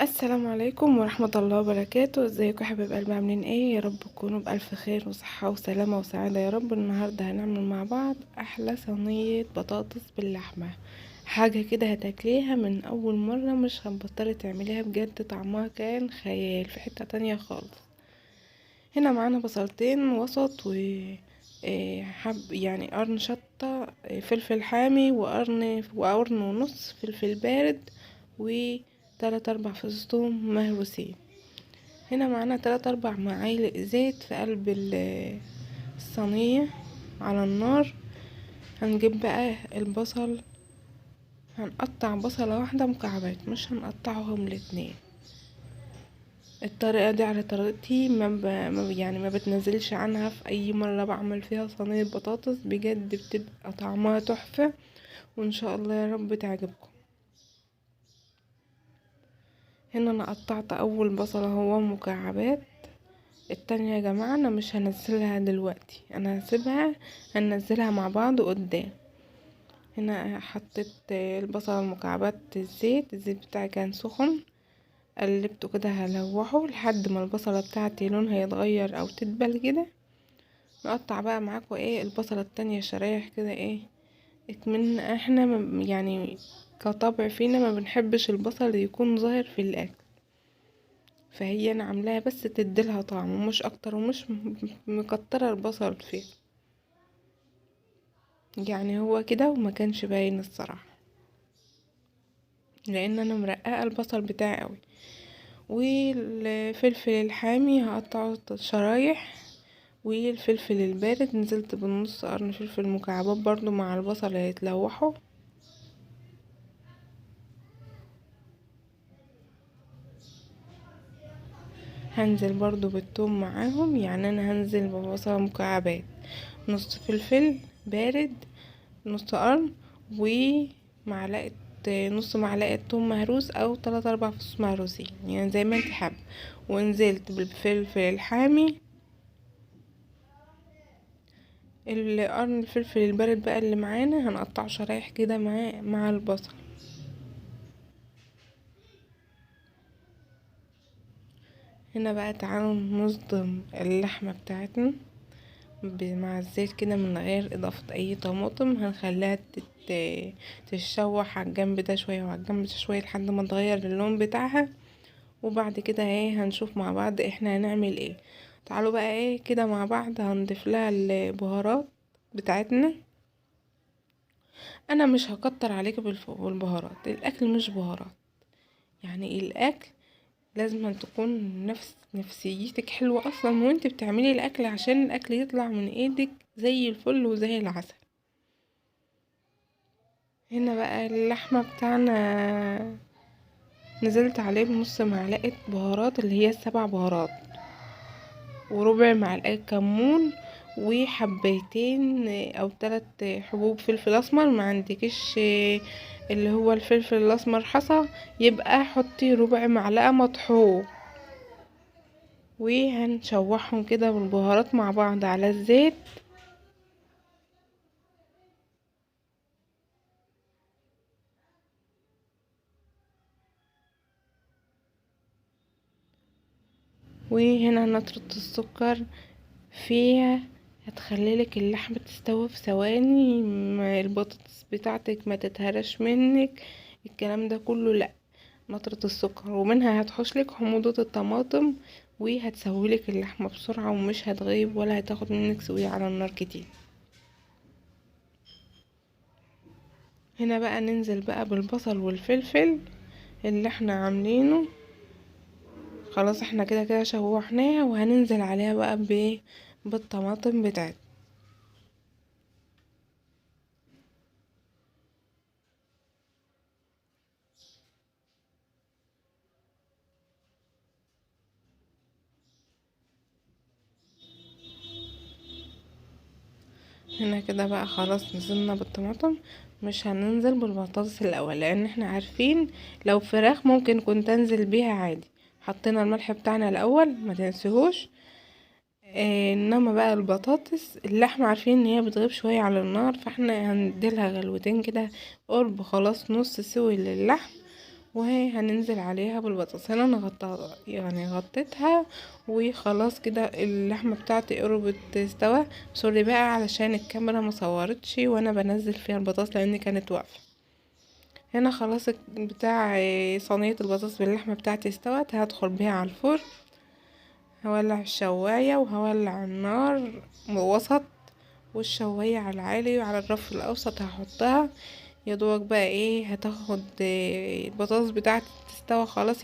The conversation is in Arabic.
السلام عليكم ورحمة الله وبركاته. ازيكم يا حبايب قلبي؟ عاملين ايه؟ يا رب تكونوا بألف خير وصحة وسلامة وسعادة يا رب. النهاردة هنعمل مع بعض احلى صينية بطاطس باللحمة، حاجة كده هتاكليها من اول مرة مش هتبطلي تعمليها، بجد طعمها كان خيال في حتة تانية خالص. هنا معانا بصلتين وسط و حب يعني قرن شطة، فلفل حامي وقرن ونص فلفل بارد، وتلات اربع فصوص توم مهروسين. هنا معانا تلات اربع معالق زيت في قلب الصينية على النار. هنجيب بقى البصل، هنقطع بصلة واحدة مكعبات، مش هنقطعهم الاتنين. الطريقة دي على طريقتي، يعني ما بتنزلش عنها في اي مرة بعمل فيها صينية بطاطس، بجد بتبقى طعمها تحفة، وان شاء الله يا رب تعجبكم. هنا انا قطعت اول بصلة هو مكعبات. التانية يا جماعة انا مش هنزلها دلوقتي، انا هسيبها، هننزلها مع بعض قدام. هنا حطيت البصلة المكعبات الزيت بتاعي كان سخن، قلبته كده هلوحه لحد ما البصلة بتاعتي لونها يتغير او تدبل كده. نقطع بقى معاكم البصلة التانية شرايح كده من احنا يعني كطبع فينا ما بنحبش البصل يكون ظاهر في الاكل، فهي انا عاملاها بس تديلها طعم ومش اكتر، ومش مكتره البصل فيه، يعني هو كده وما كانش باين الصراحه، لان انا مرققه البصل بتاعي قوي. والفلفل الحامي هقطعه شرايح، والفلفل البارد نزلت بالنص قرن فلفل مكعبات برضو مع البصل هيتلوحوا. هنزل برضو بالثوم معاهم، يعني انا هنزل ببصلة مكعبات، نص فلفل بارد، نص قرن، ومعلقة نص معلقة توم مهروس او 3 4 فصوص مهروسين، يعني زي ما انت حابة. ونزلت بالفلفل الحامي، القرن الفلفل البارد بقى اللي معانا هنقطعه شرايح كده مع البصل. هنا بقى تعالوا نصدم اللحمة بتاعتنا مع الزيت كده من غير اضافة اي طماطم. هنخليها تتشوح على الجنب ده شوية وعلى الجنب ده شوية لحد ما تغير اللون بتاعها، وبعد كده هنشوف مع بعض احنا هنعمل ايه. تعالوا بقى كده مع بعض هنضيف لها البهارات بتاعتنا. انا مش هكتر عليك بالبهارات، الاكل مش بهارات، يعني الاكل لازم أن تكون نفسيتك حلوة اصلا وانت بتعملي الاكل، عشان الاكل يطلع من ايدك زي الفل وزي العسل. هنا بقى اللحمة بتاعنا نزلت عليه بنص معلقة بهارات اللي هي السبع بهارات، وربع معلقة كمون، وحبيتين او 3 حبوب فلفل اسمر. ما عندكش اللي هو الفلفل الاسمر حصى، يبقى حطي ربع معلقة مطحون. وهنشوحهم كده بالبهارات مع بعض على الزيت. وهنا نطرة السكر فيها هتخليلك اللحمة تستوي في ثواني، البطاطس بتاعتك ما تتهرش منك، الكلام ده كله لا. نطرة السكر ومنها هتحشلك حموضة الطماطم، وهتسويلك اللحمة بسرعة ومش هتغيب ولا هتاخد منك سوية على النار كتير. هنا بقى ننزل بقى بالبصل والفلفل اللي احنا عاملينه، خلاص احنا كده كده شوحناها، وهننزل عليها بقى بالطماطم بتاعتنا. هنا كده بقى خلاص نزلنا بالطماطم، مش هننزل بالبطاطس الاول لان احنا عارفين لو فراخ ممكن كنت انزل بيها عادي. حطينا الملح بتاعنا الاول ما تنسيهوش. انما بقى البطاطس اللحمة عارفين ان هي بتغيب شوية على النار، فاحنا هنديلها غلوتين كده قرب خلاص نص سوي للحم، وهننزل عليها بالبطاطس. هنا انا يعني غطيتها وخلاص كده اللحمه بتاعتي قربت تستوى. سوري بقى علشان الكاميرا مصورتش وانا بنزل فيها البطاطس لان كانت واقفه. هنا خلاص بتاع صينيه البطاطس باللحمه بتاعتي استوت. هدخل بيها على الفرن، هولع الشوايه وهولع النار وسط، والشوايه على العالي وعلى الرف الاوسط هحطها. يا دوبك بقى هتاخد البطاطس بتاعتي تستوى خلاص.